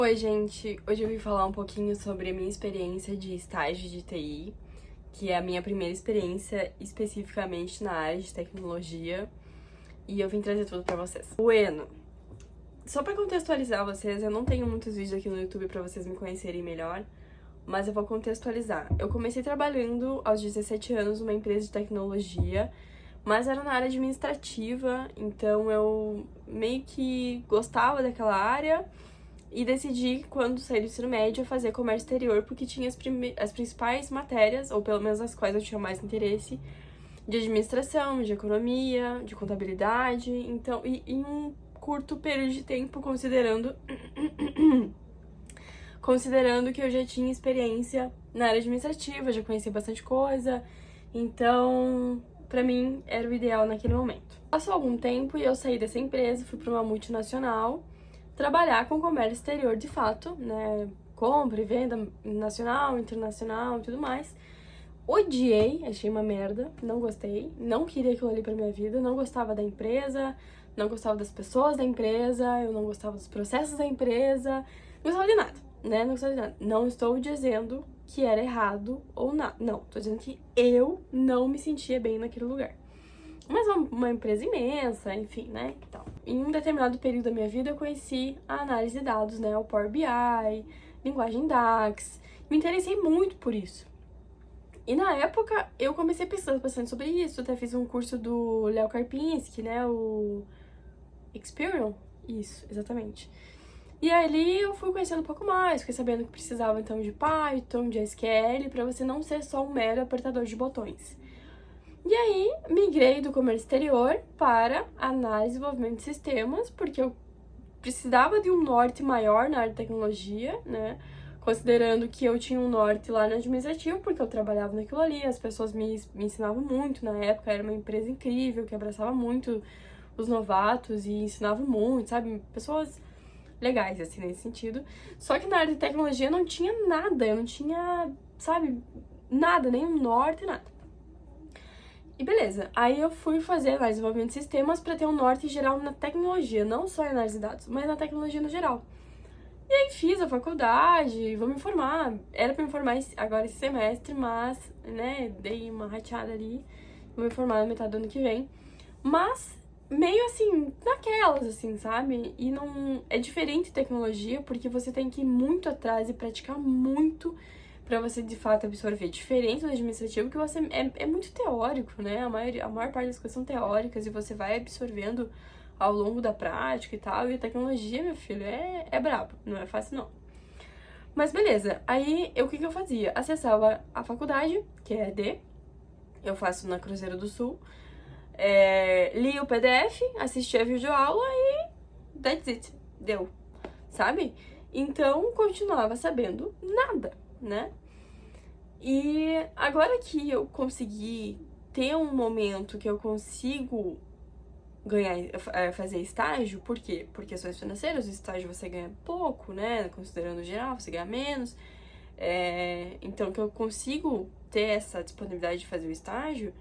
Oi, gente! Hoje eu vim falar um pouquinho sobre a minha experiência de estágio de TI, que é a minha primeira experiência especificamente na área de tecnologia, e eu vim trazer tudo pra vocês. Bueno, só pra contextualizar vocês, eu não tenho muitos vídeos aqui no YouTube pra vocês me conhecerem melhor, mas eu vou contextualizar. Eu comecei trabalhando aos 17 anos numa empresa de tecnologia, mas era na área administrativa, então eu meio que gostava daquela área. E decidi, quando saí do ensino médio, fazer comércio exterior, porque tinha as principais matérias, ou pelo menos as quais eu tinha mais interesse, de administração, de economia, de contabilidade. Então, e em um curto período de tempo, considerando que eu já tinha experiência na área administrativa, já conhecia bastante coisa. Então, pra mim, era o ideal naquele momento. Passou algum tempo e eu saí dessa empresa, fui pra uma multinacional, trabalhar com comércio exterior de fato, né? Compra e venda nacional, internacional e tudo mais. Odiei, achei uma merda, não gostei, não queria aquilo ali pra minha vida, não gostava da empresa, não gostava das pessoas da empresa, eu não gostava dos processos da empresa, não gostava de nada, né? Não gostava de nada. Não estou dizendo que era errado ou nada, não, tô dizendo que eu não me sentia bem naquele lugar. Mas uma empresa imensa, enfim, né, e tal. Em um determinado período da minha vida, eu conheci a análise de dados, né, o Power BI, linguagem DAX. Me interessei muito por isso. E na época, eu comecei pesquisando bastante sobre isso, até fiz um curso do Léo Karpinski, né, o Experian. Isso, exatamente. E ali eu fui conhecendo um pouco mais, fiquei sabendo que precisava então de Python, de SQL, pra você não ser só um mero apertador de botões. E aí, migrei do comércio exterior para análise e desenvolvimento de sistemas, porque eu precisava de um norte maior na área de tecnologia, né? Considerando que eu tinha um norte lá no administrativo, porque eu trabalhava naquilo ali, as pessoas me ensinavam muito na época, era uma empresa incrível, que abraçava muito os novatos e ensinava muito, sabe? Pessoas legais, assim, nesse sentido. Só que na área de tecnologia eu não tinha nada, eu não tinha, sabe, nada, nem um norte, nada. E beleza, aí eu fui fazer análise de desenvolvimento de sistemas para ter um norte geral na tecnologia, não só em análise de dados, mas na tecnologia no geral. E aí fiz a faculdade, vou me formar, era pra me formar agora esse semestre, mas, né, dei uma rateada ali, vou me formar na metade do ano que vem. Mas, meio assim, naquelas, assim, sabe? E não... É diferente tecnologia, porque você tem que ir muito atrás e praticar muito pra você, de fato, absorver. Diferente do administrativo, que você é muito teórico, né? A maior parte das coisas são teóricas e você vai absorvendo ao longo da prática e tal. E a tecnologia, meu filho, é brabo, não é fácil, não. Mas beleza, aí o que eu fazia? Acessava a faculdade, que é ED, eu faço na Cruzeiro do Sul, li o PDF, assisti a videoaula e that's it, deu, sabe? Então, continuava sabendo nada, né? E agora que eu consegui ter um momento que eu consigo ganhar, fazer estágio, por quê? Por questões financeiras, o estágio você ganha pouco, né? Considerando o geral, você ganha menos. Então, que eu consigo ter essa disponibilidade de fazer o estágio,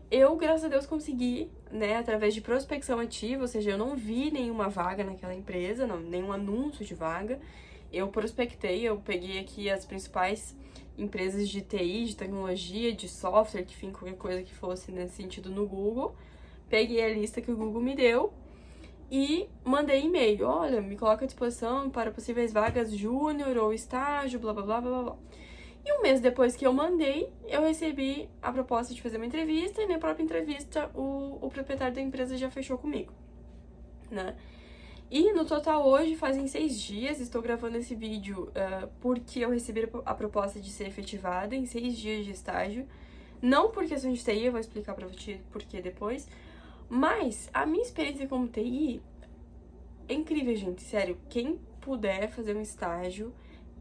eu, graças a Deus, consegui, né, através de prospecção ativa, ou seja, eu não vi nenhuma vaga naquela empresa, não, nenhum anúncio de vaga. Eu prospectei, eu peguei aqui as principais empresas de TI, de tecnologia, de software, que enfim, qualquer coisa que fosse nesse sentido no Google. Peguei a lista que o Google me deu e mandei e-mail. Olha, me coloca à disposição para possíveis vagas júnior ou estágio, blá, blá, blá, blá, blá. E um mês depois que eu mandei, eu recebi a proposta de fazer uma entrevista e na própria entrevista o proprietário da empresa já fechou comigo, né? E no total hoje fazem 6 dias, estou gravando esse vídeo porque eu recebi a proposta de ser efetivada em 6 dias de estágio. Não por questão de TI, eu vou explicar pra você por que depois. Mas a minha experiência como TI é incrível, gente, sério. Quem puder fazer um estágio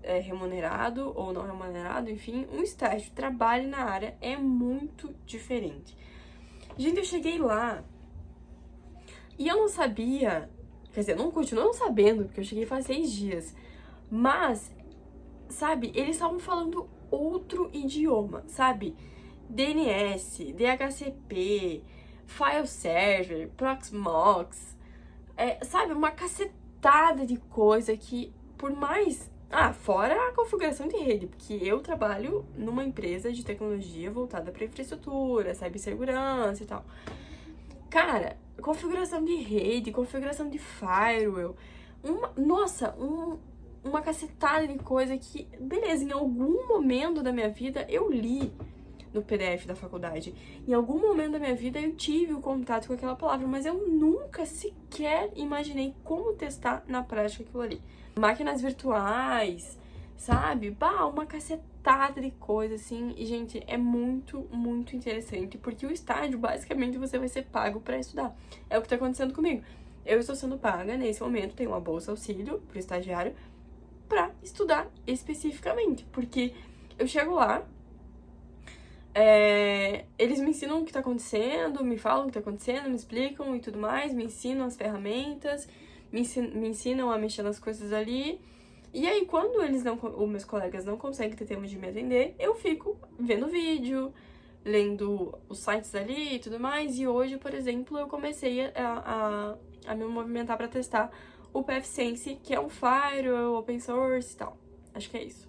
remunerado ou não remunerado, enfim, um estágio, trabalhe na área, é muito diferente. Gente, eu cheguei lá e eu não sabia, quer dizer, eu não continuo não sabendo, porque eu cheguei faz 6 dias, mas, sabe, eles estavam falando outro idioma, sabe? DNS, DHCP, File Server, Proxmox, sabe, uma cacetada de coisa que por mais... fora a configuração de rede, porque eu trabalho numa empresa de tecnologia voltada para infraestrutura, cibersegurança e tal. Cara, configuração de rede, configuração de firewall, uma cacetada de coisa que, beleza, em algum momento da minha vida eu li no PDF da faculdade. Em algum momento da minha vida eu tive o contato com aquela palavra, mas eu nunca sequer imaginei como testar na prática aquilo ali. Máquinas virtuais, sabe? Uma cacetada de coisa, assim. E, gente, é muito, muito interessante, porque o estágio, basicamente, você vai ser pago pra estudar. É o que tá acontecendo comigo. Eu estou sendo paga, nesse momento, tenho uma bolsa auxílio pro estagiário pra estudar especificamente, porque eu chego lá, eles me ensinam o que tá acontecendo, me falam o que tá acontecendo, me explicam e tudo mais, me ensinam as ferramentas, me ensinam a mexer nas coisas ali. E aí, quando os meus colegas não conseguem ter tempo de me atender, eu fico vendo vídeo, lendo os sites ali e tudo mais. E hoje, por exemplo, eu comecei a me movimentar para testar o pfSense, que é um firewall, open source e tal. Acho que é isso.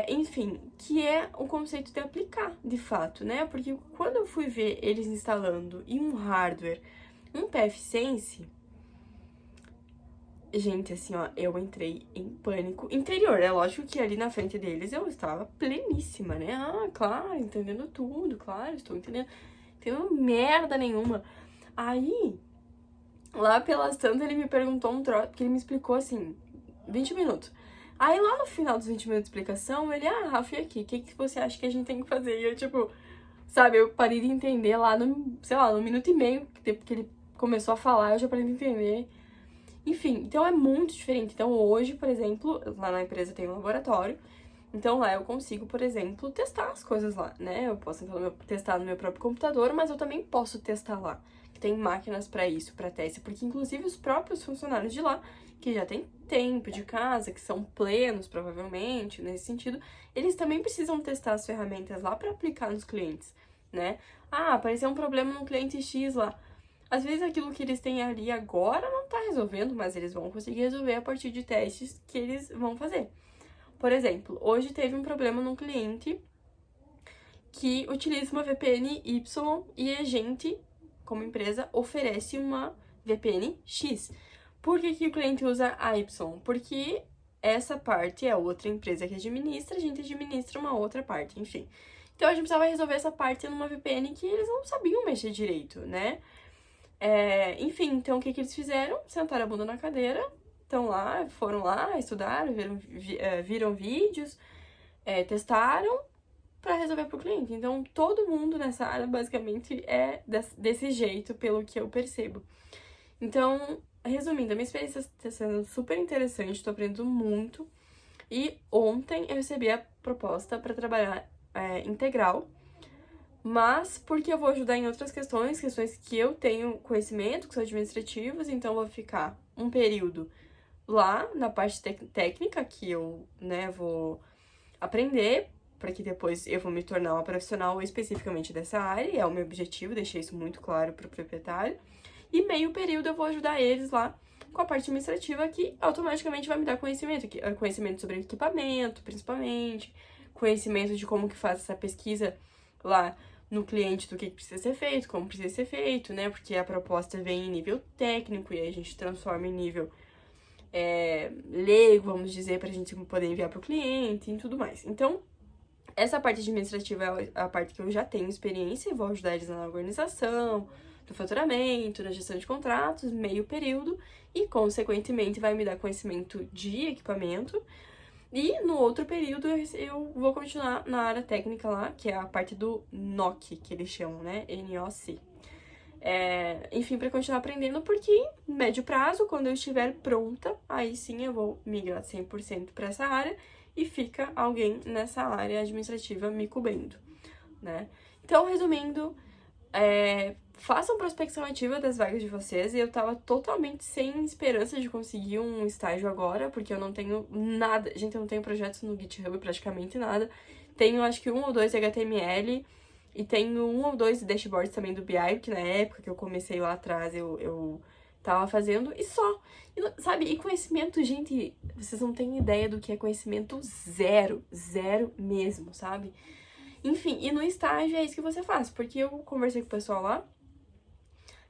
Enfim, que é o conceito de aplicar, de fato, né? Porque quando eu fui ver eles instalando em um hardware um pfSense, gente, assim, ó, eu entrei em pânico interior. É lógico que ali na frente deles eu estava pleníssima, né? Claro, entendendo tudo, claro, estou entendendo merda nenhuma. Aí, lá pelas tantas, ele me perguntou um troço, porque ele me explicou, assim, 20 minutos. Aí, lá no final dos 20 minutos de explicação, ele, Rafa, e aqui, o que você acha que a gente tem que fazer? E eu, tipo, sabe, eu parei de entender lá no, sei lá, no minuto e meio, que ele começou a falar, eu já parei de entender. Enfim, então é muito diferente. Então, hoje, por exemplo, lá na empresa tem um laboratório, então lá eu consigo, por exemplo, testar as coisas lá, né? Eu posso testar no meu próprio computador, mas eu também posso testar lá. Tem máquinas para isso, para teste, porque inclusive os próprios funcionários de lá, que já têm tempo de casa, que são plenos, provavelmente, nesse sentido, eles também precisam testar as ferramentas lá para aplicar nos clientes, né? Apareceu um problema no cliente X lá. Às vezes aquilo que eles têm ali agora não tá resolvendo, mas eles vão conseguir resolver a partir de testes que eles vão fazer. Por exemplo, hoje teve um problema num cliente que utiliza uma VPN Y e a gente, como empresa, oferece uma VPN X. Por que o cliente usa a Y? Porque essa parte é outra empresa que administra, a gente administra uma outra parte, enfim. Então a gente precisava resolver essa parte numa VPN que eles não sabiam mexer direito, né? Enfim, então o que eles fizeram? Sentaram a bunda na cadeira, foram lá, estudaram, viram vídeos, testaram para resolver pro cliente. Então todo mundo nessa área basicamente é desse jeito, pelo que eu percebo. Então, resumindo, a minha experiência está sendo super interessante, tô aprendendo muito. E ontem eu recebi a proposta para trabalhar integral, mas porque eu vou ajudar em outras questões que eu tenho conhecimento, que são administrativas, então eu vou ficar um período lá na parte técnica, que eu, né, vou aprender, para que depois eu vou me tornar uma profissional especificamente dessa área, é o meu objetivo, deixei isso muito claro para o proprietário. E meio período eu vou ajudar eles lá com a parte administrativa, que automaticamente vai me dar conhecimento sobre equipamento, principalmente, conhecimento de como que faz essa pesquisa lá no cliente do que precisa ser feito, como precisa ser feito, né? Porque a proposta vem em nível técnico e aí a gente transforma em nível leigo, vamos dizer, pra gente poder enviar pro cliente e tudo mais. Então, essa parte administrativa é a parte que eu já tenho experiência e vou ajudar eles na organização, no faturamento, na gestão de contratos, meio período, e, consequentemente, vai me dar conhecimento de equipamento. E no outro período eu vou continuar na área técnica lá, que é a parte do NOC, que eles chamam, né? NOC. Enfim, para continuar aprendendo, porque médio prazo, quando eu estiver pronta, aí sim eu vou migrar 100% para essa área e fica alguém nessa área administrativa me cobrindo, né? Então, resumindo, façam prospecção ativa das vagas de vocês. E eu tava totalmente sem esperança de conseguir um estágio agora, porque eu não tenho nada. Gente, eu não tenho projetos no GitHub, praticamente nada. Tenho, acho que 1 ou 2 HTML e tenho 1 ou 2 dashboards também do BI, porque na época que eu comecei lá atrás eu tava fazendo e só. E, sabe, e conhecimento, gente, vocês não têm ideia do que é conhecimento zero, zero mesmo, sabe? Enfim, e no estágio é isso que você faz, porque eu conversei com o pessoal lá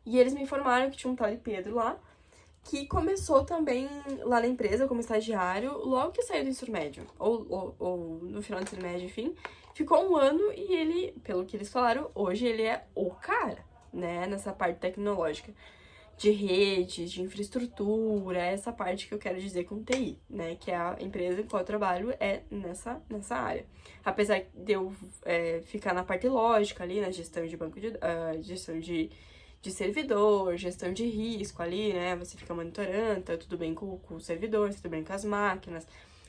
e eles me informaram que tinha um tal de Pedro lá, que começou também lá na empresa como estagiário logo que saiu do ensino médio, ou no final do ensino médio, enfim. Ficou um ano e ele, pelo que eles falaram, hoje ele é o cara, né, nessa parte tecnológica, de redes, de infraestrutura, essa parte que eu quero dizer com TI, né, que é a empresa em qual eu trabalho é nessa área. Apesar de eu ficar na parte lógica ali, na gestão de banco de gestão de servidor, gestão de risco ali, né? Você fica monitorando, tá tudo bem com o servidor, tá tudo bem com as máquinas,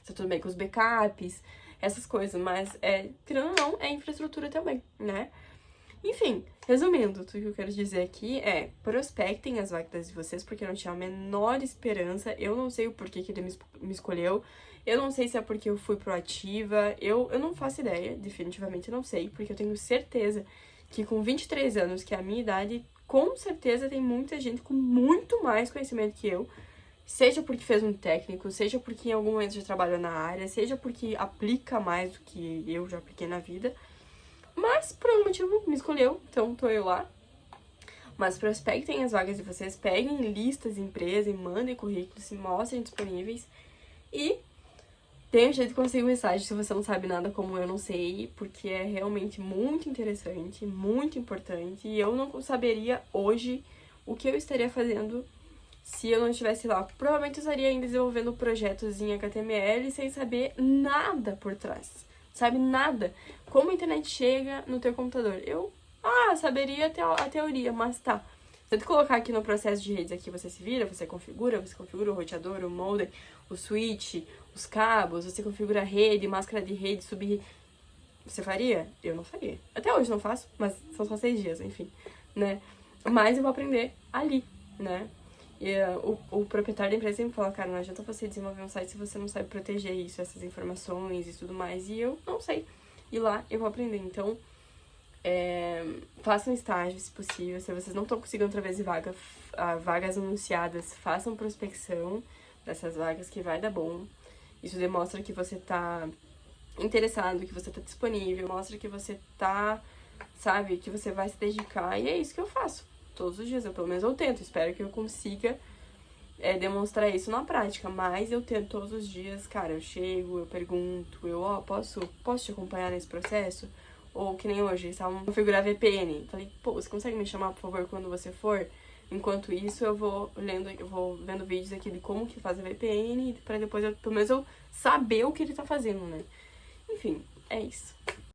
tá tudo bem com os backups, essas coisas, mas querendo ou não, é infraestrutura também, né? Enfim, resumindo, tudo que eu quero dizer aqui é prospectem as vagas de vocês, porque eu não tinha a menor esperança, eu não sei o porquê que ele me escolheu, eu não sei se é porque eu fui proativa, eu não faço ideia, definitivamente não sei, porque eu tenho certeza que com 23 anos, que é a minha idade, com certeza tem muita gente com muito mais conhecimento que eu, seja porque fez um técnico, seja porque em algum momento já trabalhou na área, seja porque aplica mais do que eu já apliquei na vida, mas por algum motivo me escolheu, então tô eu lá. Mas prospectem as vagas de vocês, peguem listas de empresa e mandem currículos, se mostrem disponíveis e tem um jeito de conseguir um estágio se você não sabe nada como eu não sei, porque é realmente muito interessante, muito importante, e eu não saberia hoje o que eu estaria fazendo se eu não estivesse lá. Provavelmente eu estaria ainda desenvolvendo projetos em HTML sem saber nada por trás, sabe? Nada. Como a internet chega no teu computador? Eu, saberia a teoria, mas tá. Se eu colocar aqui no processo de redes aqui, você se vira, você configura o roteador, o modem, o switch, os cabos, você configura a rede, máscara de rede, subir. Você faria? Eu não faria. Até hoje não faço, mas são só 6 dias, enfim, né? Mas eu vou aprender ali, né? E o proprietário da empresa sempre fala, cara, não adianta você desenvolver um site se você não sabe proteger isso, essas informações e tudo mais. E eu não sei. E lá eu vou aprender. Então, façam estágio, se possível. Se vocês não estão conseguindo através de vagas anunciadas, façam prospecção dessas vagas que vai dar bom. Isso demonstra que você tá interessado, que você tá disponível, mostra que você tá, sabe, que você vai se dedicar. E é isso que eu faço todos os dias. Eu pelo menos eu tento. Espero que eu consiga demonstrar isso na prática. Mas eu tento todos os dias, cara, eu chego, eu pergunto, posso te acompanhar nesse processo? Ou que nem hoje, eles estavam configurar VPN. Falei, pô, você consegue me chamar, por favor, quando você for? Enquanto isso, eu vou vendo vídeos aqui de como que faz a VPN, pra depois, pelo menos, eu saber o que ele tá fazendo, né? Enfim, é isso.